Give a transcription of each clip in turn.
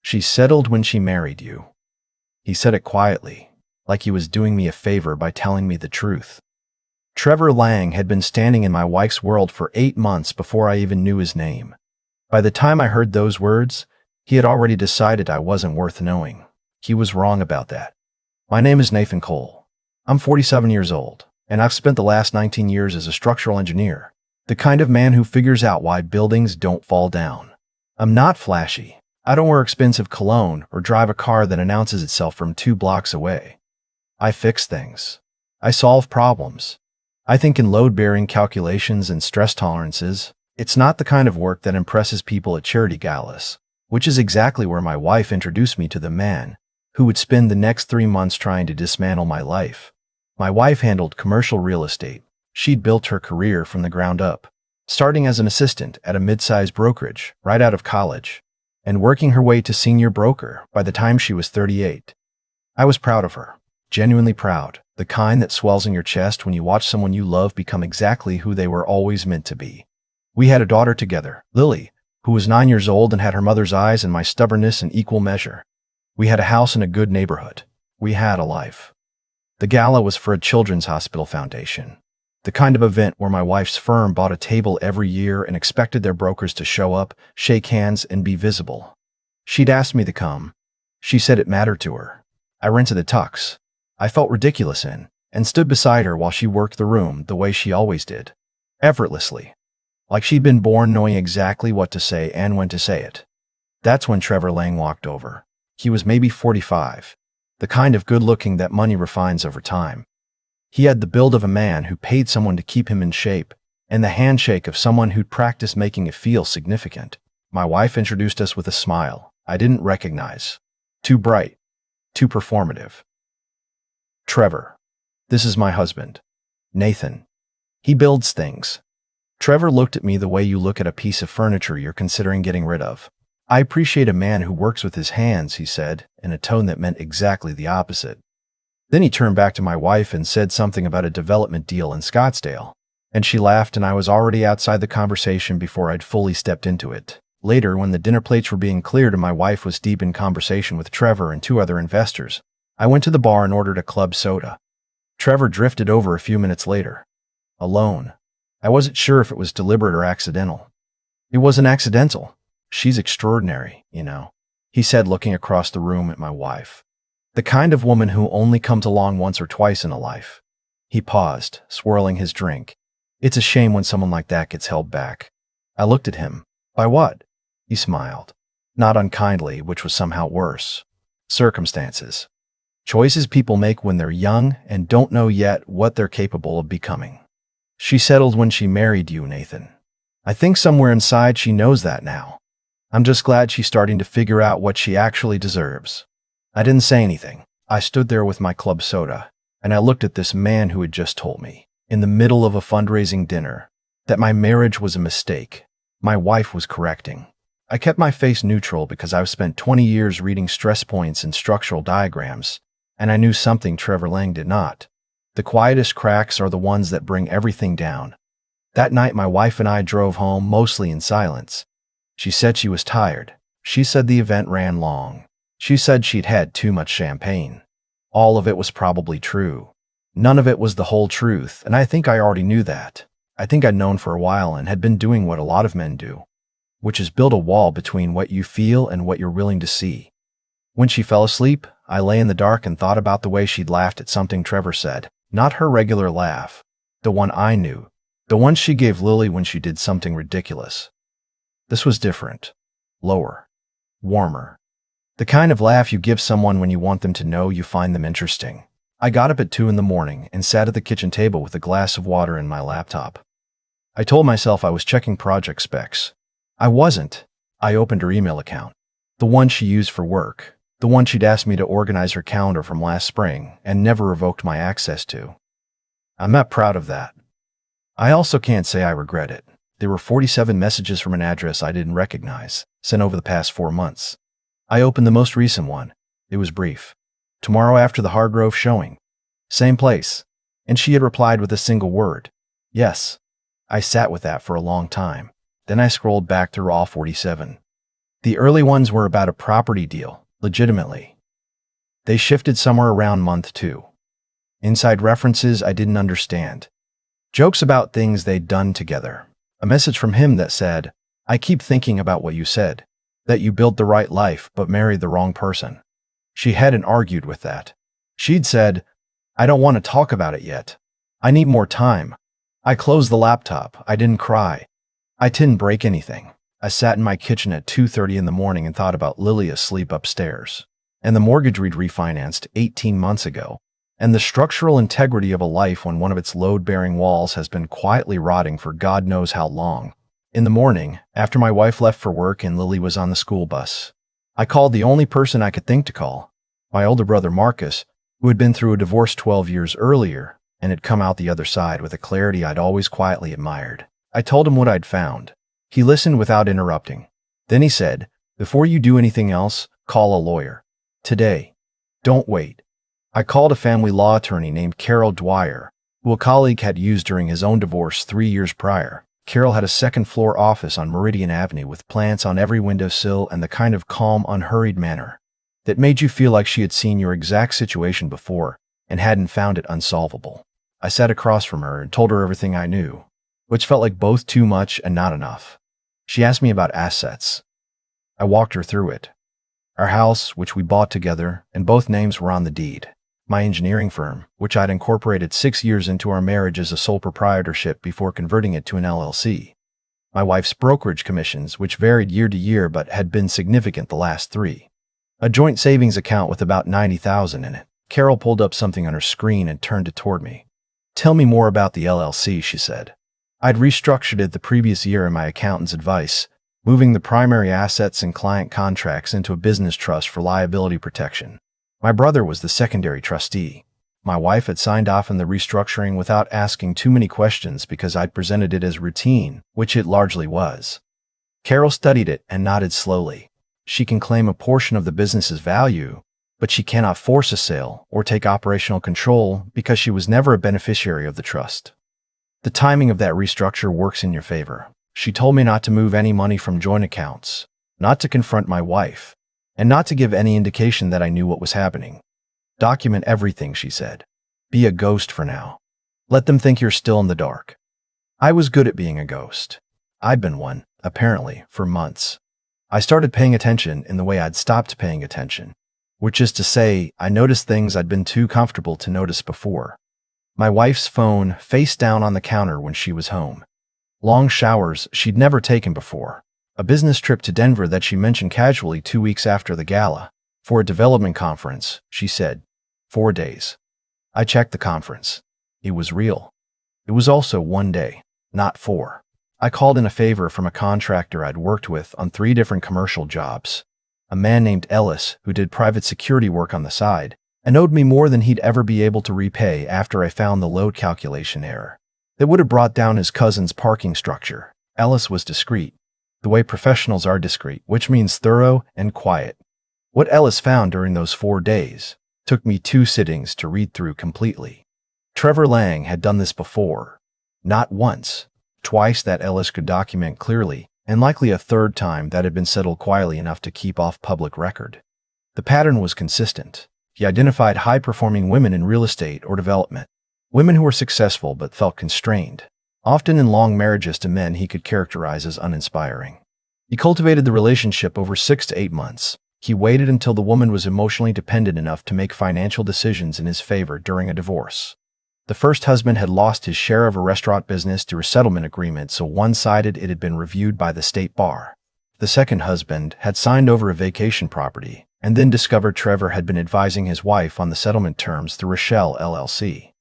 She settled when she married you. He said it quietly, like he was doing me a favor by telling me the truth. Trevor Lang had been standing in my wife's world for 8 months before I even knew his name. By the time I heard those words, he had already decided I wasn't worth knowing. He was wrong about that. My name is Nathan Cole. I'm 47 years old, and I've spent the last 19 years as a structural engineer, the kind of man who figures out why buildings don't fall down. I'm not flashy. I don't wear expensive cologne or drive a car that announces itself from 2 blocks away. I fix things. I solve problems. I think in load-bearing calculations and stress tolerances. It's not the kind of work that impresses people at charity galas, which is exactly where my wife introduced me to the man who would spend the next 3 months trying to dismantle my life. My wife handled commercial real estate. She'd built her career from the ground up, starting as an assistant at a mid-sized brokerage right out of college, and working her way to senior broker by the time she was 38. I was proud of her, genuinely proud, the kind that swells in your chest when you watch someone you love become exactly who they were always meant to be. We had a daughter together, Lily, who was 9 years old and had her mother's eyes and my stubbornness in equal measure. We had a house in a good neighborhood. We had a life. The gala was for a children's hospital foundation, the kind of event where my wife's firm bought a table every year and expected their brokers to show up, shake hands, and be visible. She'd asked me to come. She said it mattered to her. I rented a tux I felt ridiculous in, and stood beside her while she worked the room the way she always did, effortlessly, like she'd been born knowing exactly what to say and when to say it. That's when Trevor Lang walked over. He was maybe 45, the kind of good-looking that money refines over time. He had the build of a man who paid someone to keep him in shape, and the handshake of someone who'd practiced making it feel significant. My wife introduced us with a smile I didn't recognize. Too bright, too performative. Trevor. This is my husband, Nathan. He builds things. Trevor looked at me the way you look at a piece of furniture you're considering getting rid of. I appreciate a man who works with his hands, he said, in a tone that meant exactly the opposite. Then he turned back to my wife and said something about a development deal in Scottsdale, and she laughed, and I was already outside the conversation before I'd fully stepped into it. Later, when the dinner plates were being cleared and my wife was deep in conversation with Trevor and 2 other investors, I went to the bar and ordered a club soda. Trevor drifted over a few minutes later. Alone. I wasn't sure if it was deliberate or accidental. It wasn't accidental. She's extraordinary, you know, he said, looking across the room at my wife. The kind of woman who only comes along once or twice in a life. He paused, swirling his drink. It's a shame when someone like that gets held back. I looked at him. By what? He smiled. Not unkindly, which was somehow worse. Circumstances. Choices people make when they're young and don't know yet what they're capable of becoming. She settled when she married you, Nathan. I think somewhere inside she knows that now. I'm just glad she's starting to figure out what she actually deserves. I didn't say anything. I stood there with my club soda, and I looked at this man who had just told me, in the middle of a fundraising dinner, that my marriage was a mistake. My wife was correcting. I kept my face neutral because I've spent 20 years reading stress points and structural diagrams, and I knew something Trevor Lang did not. The quietest cracks are the ones that bring everything down. That night my wife and I drove home mostly in silence. She said she was tired. She said the event ran long. She said she'd had too much champagne. All of it was probably true. None of it was the whole truth, and I think I already knew that. I think I'd known for a while and had been doing what a lot of men do, which is build a wall between what you feel and what you're willing to see. When she fell asleep, I lay in the dark and thought about the way she'd laughed at something Trevor said. Not her regular laugh. The one I knew. The one she gave Lily when she did something ridiculous. This was different. Lower. Warmer. The kind of laugh you give someone when you want them to know you find them interesting. I got up at 2 in the morning and sat at the kitchen table with a glass of water and my laptop. I told myself I was checking project specs. I wasn't. I opened her email account. The one she used for work. The one she'd asked me to organize her calendar from last spring and never revoked my access to. I'm not proud of that. I also can't say I regret it. There were 47 messages from an address I didn't recognize, sent over the past 4 months. I opened the most recent one. It was brief. Tomorrow after the Hargrove showing. Same place. And she had replied with a single word. Yes. I sat with that for a long time. Then I scrolled back through all 47. The early ones were about a property deal, legitimately. They shifted somewhere around month 2. Inside references I didn't understand. Jokes about things they'd done together. A message from him that said, "I keep thinking about what you said, that you built the right life but married the wrong person." She hadn't argued with that. She'd said, "I don't want to talk about it yet. I need more time." I closed the laptop. I didn't cry. I didn't break anything. I sat in my kitchen at 2:30 in the morning and thought about Lily asleep upstairs, and the mortgage we'd refinanced 18 months ago, and the structural integrity of a life when one of its load-bearing walls has been quietly rotting for God knows how long. In the morning, after my wife left for work and Lily was on the school bus, I called the only person I could think to call, my older brother Marcus, who had been through a divorce 12 years earlier and had come out the other side with a clarity I'd always quietly admired. I told him what I'd found. He listened without interrupting. Then he said, "Before you do anything else, call a lawyer. Today. Don't wait." I called a family law attorney named Carol Dwyer, who a colleague had used during his own divorce 3 years prior. Carol had a second-floor office on Meridian Avenue with plants on every windowsill and the kind of calm, unhurried manner that made you feel like she had seen your exact situation before and hadn't found it unsolvable. I sat across from her and told her everything I knew, which felt like both too much and not enough. She asked me about assets. I walked her through it. Our house, which we bought together, and both names were on the deed. My engineering firm, which I'd incorporated 6 years into our marriage as a sole proprietorship before converting it to an LLC. My wife's brokerage commissions, which varied year to year but had been significant the last 3. A joint savings account with about $90,000 in it. Carol pulled up something on her screen and turned it toward me. "Tell me more about the LLC," she said. I'd restructured it the previous year in my accountant's advice, moving the primary assets and client contracts into a business trust for liability protection. My brother was the secondary trustee. My wife had signed off on the restructuring without asking too many questions because I'd presented it as routine, which it largely was. Carol studied it and nodded slowly. She can claim a portion of the business's value, but she cannot force a sale or take operational control because she was never a beneficiary of the trust. The timing of that restructure works in your favor. She told me not to move any money from joint accounts, not to confront my wife, and not to give any indication that I knew what was happening. Document everything, she said. Be a ghost for now. Let them think you're still in the dark. I was good at being a ghost. I'd been one, apparently, for months. I started paying attention in the way I'd stopped paying attention, which is to say, I noticed things I'd been too comfortable to notice before. My wife's phone face down on the counter when she was home. Long showers she'd never taken before. A business trip to Denver that she mentioned casually 2 weeks after the Gala. For a development conference, she said. 4 days. I checked the conference. It was real. It was also 1 day, not 4. I called in a favor from a contractor I'd worked with on 3 different commercial jobs. A man named Ellis, who did private security work on the side, and owed me more than he'd ever be able to repay after I found the load calculation error that would have brought down his cousin's parking structure. Ellis was discreet, the way professionals are discreet, which means thorough and quiet. What Ellis found during those 4 days took me 2 sittings to read through completely. Trevor Lang had done this before. Not once. Twice that Ellis could document clearly, and likely a 3rd time that had been settled quietly enough to keep off public record. The pattern was consistent. He identified high-performing women in real estate or development, women who were successful but felt constrained, often in long marriages to men he could characterize as uninspiring. He cultivated the relationship over 6 to 8 months. He waited until the woman was emotionally dependent enough to make financial decisions in his favor during a divorce. The first husband had lost his share of a restaurant business through a settlement agreement so one-sided it had been reviewed by the state bar. The second husband had signed over a vacation property, and then discovered Trevor had been advising his wife on the settlement terms through Rochelle LLC.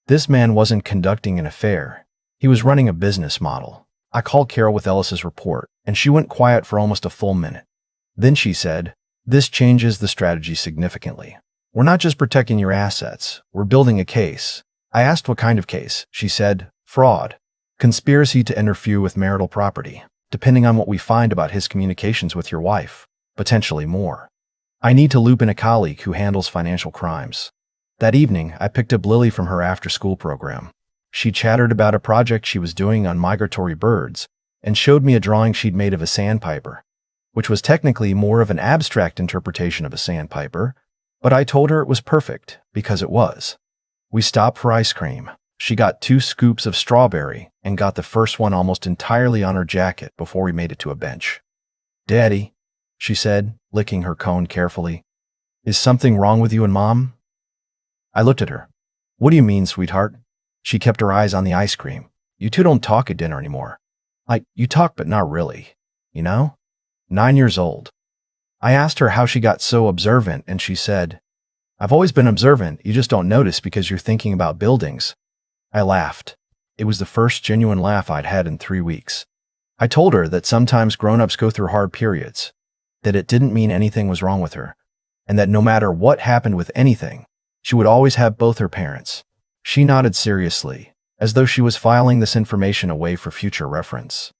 This man wasn't conducting an affair. He was running a business model. I called Carol with Ellis's report, and she went quiet for almost a full minute. Then she said, "This changes the strategy significantly. We're not just protecting your assets, we're building a case." I asked what kind of case. She said, "Fraud. Conspiracy to interfere with marital property, depending on what we find about his communications with your wife. Potentially more. I need to loop in a colleague who handles financial crimes." That evening, I picked up Lily from her after-school program. She chattered about a project she was doing on migratory birds and showed me a drawing she'd made of a sandpiper. which was technically more of an abstract interpretation of a sandpiper, but I told her it was perfect because it was. We stopped for ice cream. She got 2 scoops of strawberry and got the first one almost entirely on her jacket before we made it to a bench. "Daddy," she said, licking her cone carefully, "is something wrong with you and Mom?" I looked at her. "What do you mean, sweetheart?" She kept her eyes on the ice cream. "You two don't talk at dinner anymore. You talk, but not really. You know? 9 years old." I asked her how she got so observant, and she said, "I've always been observant, you just don't notice because you're thinking about buildings." I laughed. It was the first genuine laugh I'd had in 3 weeks. I told her that sometimes grown-ups go through hard periods, that it didn't mean anything was wrong with her, and that no matter what happened with anything, she would always have both her parents. She nodded seriously, as though she was filing this information away for future reference.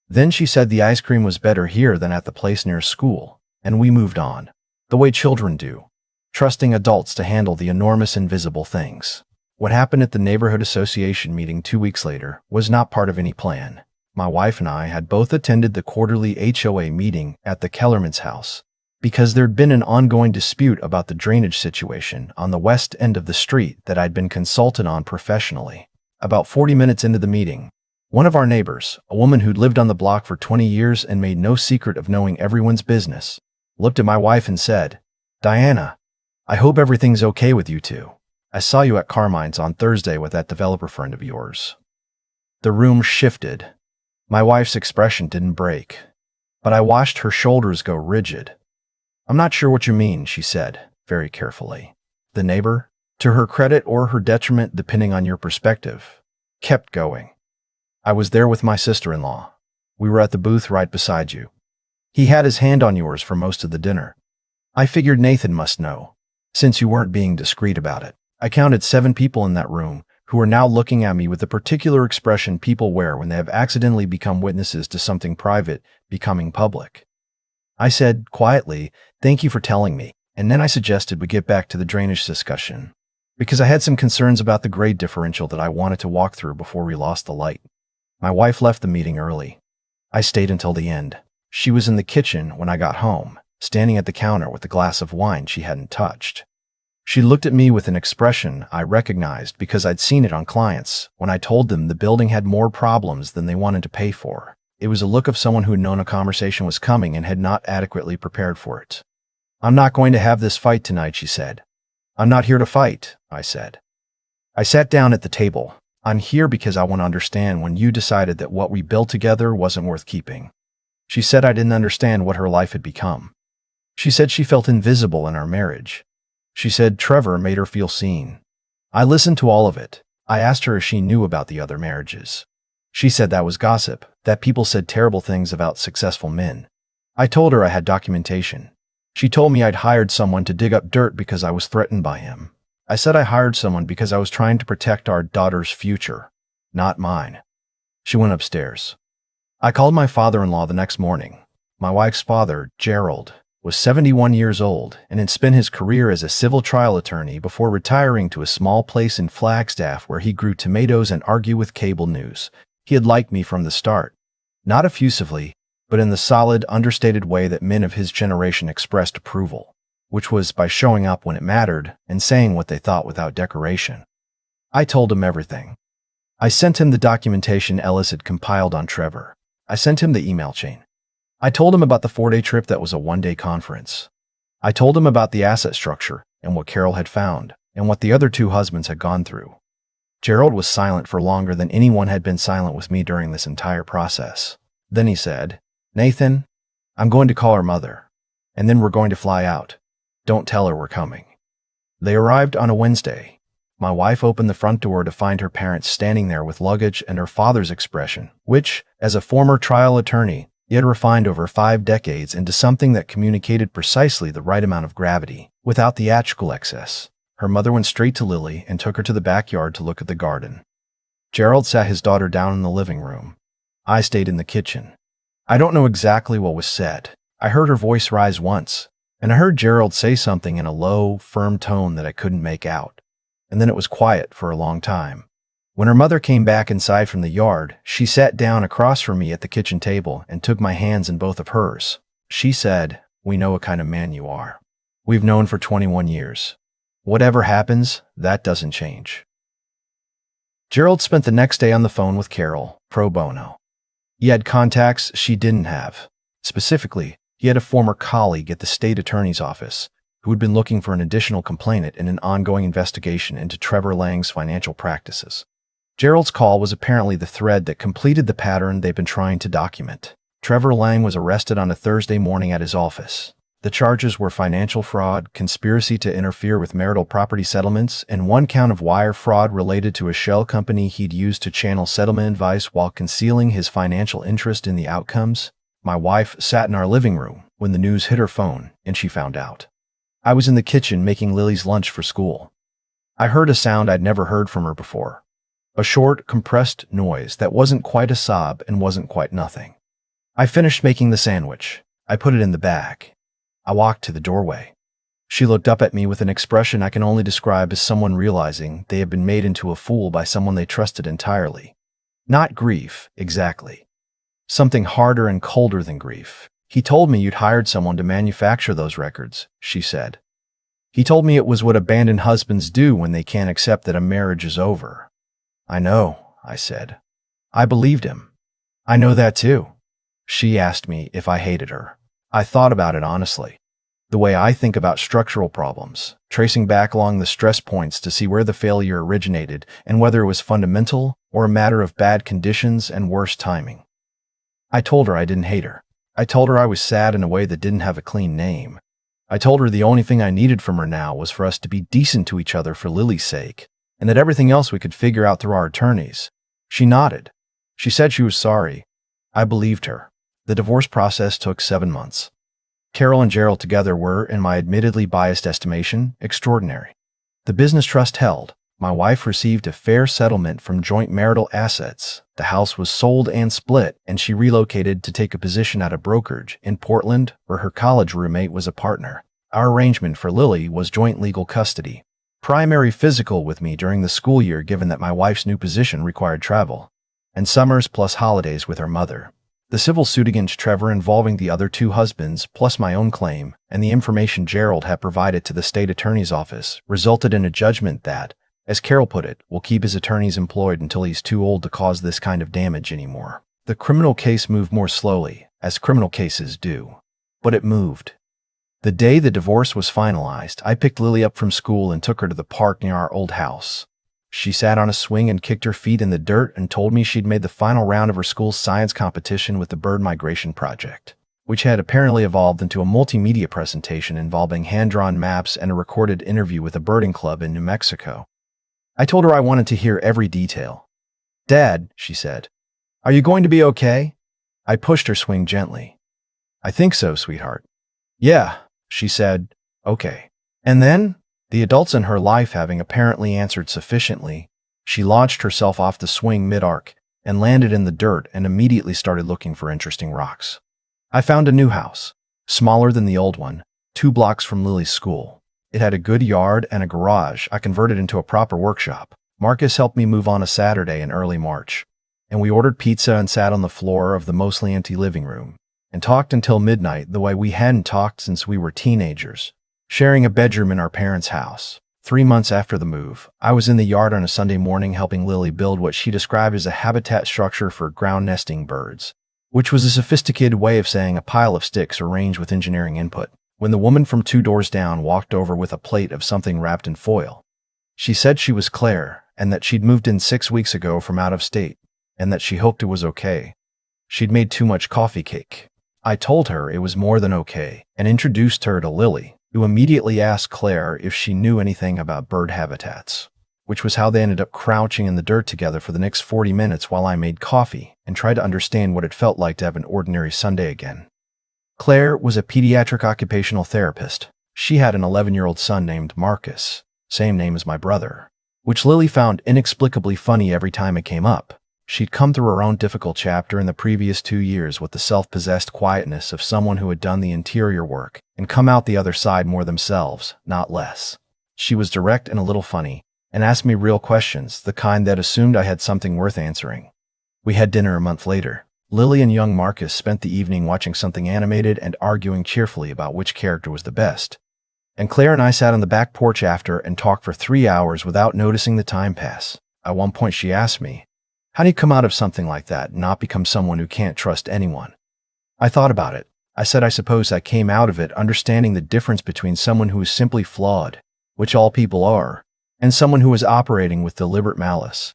Then she said the ice cream was better here than at the place near school, and we moved on, the way children do, trusting adults to handle the enormous invisible things. What happened at the neighborhood association meeting 2 weeks later was not part of any plan. My wife and I had both attended the quarterly HOA meeting at the Kellerman's house because there'd been an ongoing dispute about the drainage situation on the west end of the street that I'd been consulted on professionally. About 40 minutes into the meeting, one of our neighbors, a woman who'd lived on the block for 20 years and made no secret of knowing everyone's business, looked at my wife and said, "Diana, I hope everything's okay with you two. I saw you at Carmine's on Thursday with that developer friend of yours." The room shifted. My wife's expression didn't break, but I watched her shoulders go rigid. "I'm not sure what you mean," she said, very carefully. The neighbor, to her credit or her detriment depending on your perspective, kept going. "I was there with my sister-in-law. We were at the booth right beside you. He had his hand on yours for most of the dinner. I figured Nathan must know, since you weren't being discreet about it. I counted 7 people in that room who are now looking at me with the particular expression people wear when they have accidentally become witnesses to something private becoming public. I said, quietly, 'Thank you for telling me,' and then I suggested we get back to the drainage discussion, because I had some concerns about the grade differential that I wanted to walk through before we lost the light. My wife left the meeting early. I stayed until the end. She was in the kitchen when I got home, standing at the counter with a glass of wine she hadn't touched. She looked at me with an expression I recognized because I'd seen it on clients when I told them the building had more problems than they wanted to pay for. It was a look of someone who had known a conversation was coming and had not adequately prepared for it. "I'm not going to have this fight tonight," she said. "I'm not here to fight," I said. I sat down at the table. "I'm here because I want to understand when you decided that what we built together wasn't worth keeping." She said I didn't understand what her life had become. She said she felt invisible in our marriage. She said Trevor made her feel seen. I listened to all of it. I asked her if she knew about the other marriages. She said that was gossip, that people said terrible things about successful men. I told her I had documentation. She told me I'd hired someone to dig up dirt because I was threatened by him. I said I hired someone because I was trying to protect our daughter's future, not mine. She went upstairs. I called my father-in-law the next morning. My wife's father, Gerald, was 71 years old and had spent his career as a civil trial attorney before retiring to a small place in Flagstaff where he grew tomatoes and argued with cable news. He had liked me from the start, not effusively, but in the solid, understated way that men of his generation expressed approval, which was by showing up when it mattered and saying what they thought without decoration. I told him everything. I sent him the documentation Ellis had compiled on Trevor. I sent him the email chain. I told him about the 4-day trip that was a 1-day conference. I told him about the asset structure and what Carol had found and what the other 2 husbands had gone through. Gerald was silent for longer than anyone had been silent with me during this entire process. Then he said, "Nathan, I'm going to call her mother, and then we're going to fly out. Don't tell her we're coming." They arrived on a Wednesday. My wife opened the front door to find her parents standing there with luggage and her father's expression, which, as a former trial attorney, he had refined over 5 decades into something that communicated precisely the right amount of gravity, without theatrical excess. Her mother went straight to Lily and took her to the backyard to look at the garden. Gerald sat his daughter down in the living room. I stayed in the kitchen. I don't know exactly what was said. I heard her voice rise once, and I heard Gerald say something in a low, firm tone that I couldn't make out. And then it was quiet for a long time. When her mother came back inside from the yard, she sat down across from me at the kitchen table and took my hands in both of hers. She said, "We know what kind of man you are. We've known for 21 years. Whatever happens, that doesn't change." Gerald spent the next day on the phone with Carol, pro bono. He had contacts she didn't have. Specifically, he had a former colleague at the state attorney's office who had been looking for an additional complainant in an ongoing investigation into Trevor Lang's financial practices. Gerald's call was apparently the thread that completed the pattern they'd been trying to document. Trevor Lang was arrested on a Thursday morning at his office. The charges were financial fraud, conspiracy to interfere with marital property settlements, and one count of wire fraud related to a shell company he'd used to channel settlement advice while concealing his financial interest in the outcomes. My wife sat in our living room when the news hit her phone, and she found out. I was in the kitchen making Lily's lunch for school. I heard a sound I'd never heard from her before. A short, compressed noise that wasn't quite a sob and wasn't quite nothing. I finished making the sandwich. I put it in the bag. I walked to the doorway. She looked up at me with an expression I can only describe as someone realizing they had been made into a fool by someone they trusted entirely. Not grief, exactly. Something harder and colder than grief. "He told me you'd hired someone to manufacture those records," she said. "He told me it was what abandoned husbands do when they can't accept that a marriage is over." "I know," I said. I believed him. "I know that too." She asked me if I hated her. I thought about it honestly. The way I think about structural problems, tracing back along the stress points to see where the failure originated and whether it was fundamental or a matter of bad conditions and worse timing. I told her I didn't hate her. I told her I was sad in a way that didn't have a clean name. I told her the only thing I needed from her now was for us to be decent to each other for Lily's sake, and that everything else we could figure out through our attorneys. She nodded. She said she was sorry. I believed her. The divorce process took 7 months. Carol and Gerald together were, in my admittedly biased estimation, extraordinary. The business trust held. My wife received a fair settlement from joint marital assets. The house was sold and split, and she relocated to take a position at a brokerage in Portland, where her college roommate was a partner. Our arrangement for Lily was joint legal custody. Primary physical with me during the school year, given that my wife's new position required travel, and summers plus holidays with her mother. The civil suit against Trevor involving the other 2 husbands, plus my own claim, and the information Gerald had provided to the state attorney's office, resulted in a judgment that, as Carol put it, will keep his attorneys employed until he's too old to cause this kind of damage anymore. The criminal case moved more slowly, as criminal cases do. But it moved. The day the divorce was finalized, I picked Lily up from school and took her to the park near our old house. She sat on a swing and kicked her feet in the dirt and told me she'd made the final round of her school's science competition with the bird migration project, which had apparently evolved into a multimedia presentation involving hand-drawn maps and a recorded interview with a birding club in New Mexico. I told her I wanted to hear every detail. "Dad," she said, "are you going to be okay?" I pushed her swing gently. "I think so, sweetheart." "Yeah," she said, "okay." And then, the adults in her life having apparently answered sufficiently, she launched herself off the swing mid-arc and landed in the dirt and immediately started looking for interesting rocks. I found a new house, smaller than the old one, 2 blocks from Lily's school. It had a good yard and a garage I converted into a proper workshop. Marcus helped me move on a Saturday in early March, and we ordered pizza and sat on the floor of the mostly empty living room and talked until midnight the way we hadn't talked since we were teenagers, sharing a bedroom in our parents' house. 3 months after the move, I was in the yard on a Sunday morning helping Lily build what she described as a habitat structure for ground-nesting birds, which was a sophisticated way of saying a pile of sticks arranged with engineering input, when the woman from 2 doors down walked over with a plate of something wrapped in foil. She said she was Claire, and that she'd moved in 6 weeks ago from out of state, and that she hoped it was okay. She'd made too much coffee cake. I told her it was more than okay, and introduced her to Lily, who immediately asked Claire if she knew anything about bird habitats, which was how they ended up crouching in the dirt together for the next 40 minutes while I made coffee and tried to understand what it felt like to have an ordinary Sunday again. Claire was a pediatric occupational therapist. She had an 11-year-old son named Marcus, same name as my brother, which Lily found inexplicably funny every time it came up. She'd come through her own difficult chapter in the previous 2 years with the self-possessed quietness of someone who had done the interior work and come out the other side more themselves, not less. She was direct and a little funny, and asked me real questions, the kind that assumed I had something worth answering. We had dinner a month later. Lily and young Marcus spent the evening watching something animated and arguing cheerfully about which character was the best. And Claire and I sat on the back porch after and talked for 3 hours without noticing the time pass. At one point she asked me, "How do you come out of something like that and not become someone who can't trust anyone?" I thought about it. I said I suppose I came out of it understanding the difference between someone who is simply flawed, which all people are, and someone who is operating with deliberate malice.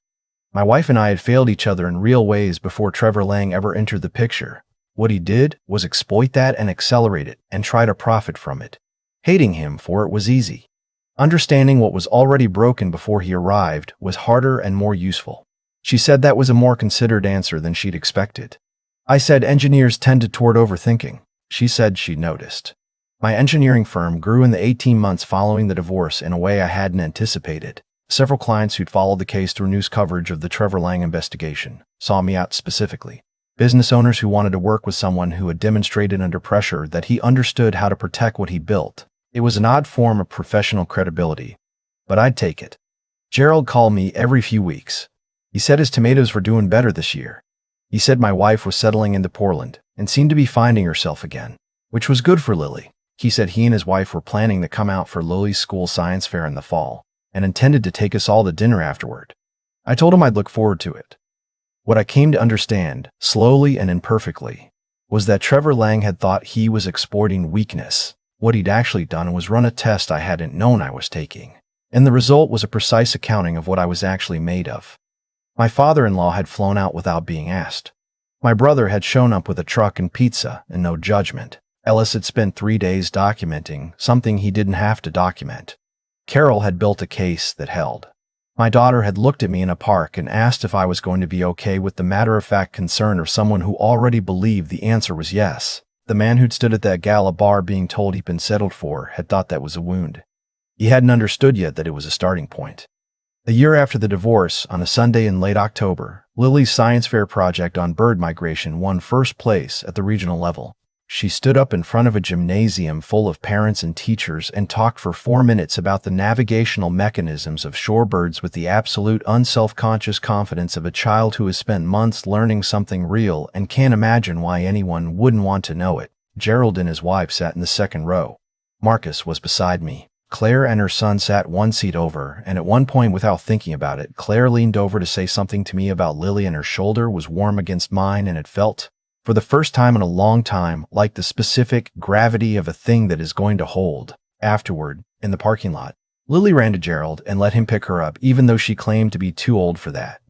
My wife and I had failed each other in real ways before Trevor Lang ever entered the picture. What he did was exploit that and accelerate it and try to profit from it. Hating him for it was easy. Understanding what was already broken before he arrived was harder and more useful. She said that was a more considered answer than she'd expected. I said engineers tended toward overthinking. She said she'd noticed. My engineering firm grew in the 18 months following the divorce in a way I hadn't anticipated. Several clients who'd followed the case through news coverage of the Trevor Lang investigation saw me out specifically. Business owners who wanted to work with someone who had demonstrated under pressure that he understood how to protect what he built. It was an odd form of professional credibility, but I'd take it. Gerald called me every few weeks. He said his tomatoes were doing better this year. He said my wife was settling into Portland and seemed to be finding herself again, which was good for Lily. He said he and his wife were planning to come out for Lily's school science fair in the fall and intended to take us all to dinner afterward. I told him I'd look forward to it. What I came to understand, slowly and imperfectly, was that Trevor Lang had thought he was exploiting weakness. What he'd actually done was run a test I hadn't known I was taking, and the result was a precise accounting of what I was actually made of. My father-in-law had flown out without being asked. My brother had shown up with a truck and pizza and no judgment. Ellis had spent 3 days documenting something he didn't have to document. Carol had built a case that held. My daughter had looked at me in a park and asked if I was going to be okay with the matter-of-fact concern of someone who already believed the answer was yes. The man who'd stood at that Gala bar being told he'd been settled for had thought that was a wound. He hadn't understood yet that it was a starting point. A year after the divorce, on a Sunday in late October, Lily's science fair project on bird migration won first place at the regional level. She stood up in front of a gymnasium full of parents and teachers and talked for 4 minutes about the navigational mechanisms of shorebirds with the absolute unself-conscious confidence of a child who has spent months learning something real and can't imagine why anyone wouldn't want to know it. Gerald and his wife sat in the second row. Marcus was beside me. Claire and her son sat one seat over, and at one point, without thinking about it, Claire leaned over to say something to me about Lily, and her shoulder was warm against mine, and it felt, for the first time in a long time, like the specific gravity of a thing that is going to hold. Afterward, in the parking lot, Lily ran to Gerald and let him pick her up, even though she claimed to be too old for that.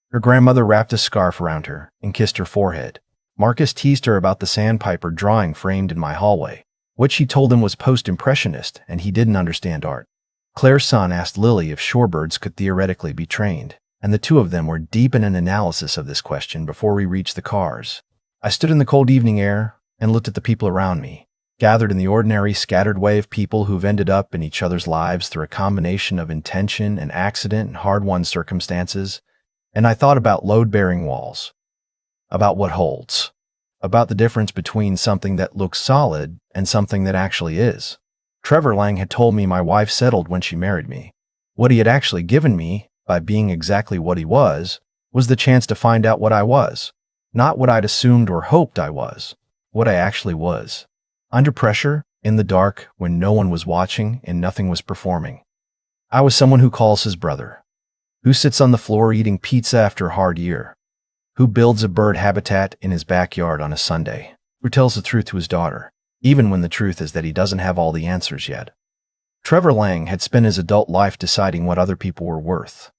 Her grandmother wrapped a scarf around her and kissed her forehead. Marcus teased her about the sandpiper drawing framed in my hallway. What she told him was post-impressionist, and he didn't understand art. Claire's son asked Lily if shorebirds could theoretically be trained, and the two of them were deep in an analysis of this question before we reached the cars. I stood in the cold evening air and looked at the people around me, gathered in the ordinary, scattered way of people who've ended up in each other's lives through a combination of intention and accident and hard-won circumstances, and I thought about load-bearing walls, about what holds, about the difference between something that looks solid and something that actually is. Trevor Lang had told me my wife settled when she married me. What he had actually given me, by being exactly what he was the chance to find out what I was. Not what I'd assumed or hoped I was, what I actually was. Under pressure, in the dark, when no one was watching and nothing was performing. I was someone who calls his brother, who sits on the floor eating pizza after a hard year, who builds a bird habitat in his backyard on a Sunday, who tells the truth to his daughter, even when the truth is that he doesn't have all the answers yet. Trevor Lang had spent his adult life deciding what other people were worth.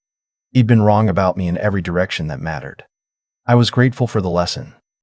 He'd been wrong about me in every direction that mattered. I was grateful for the lesson,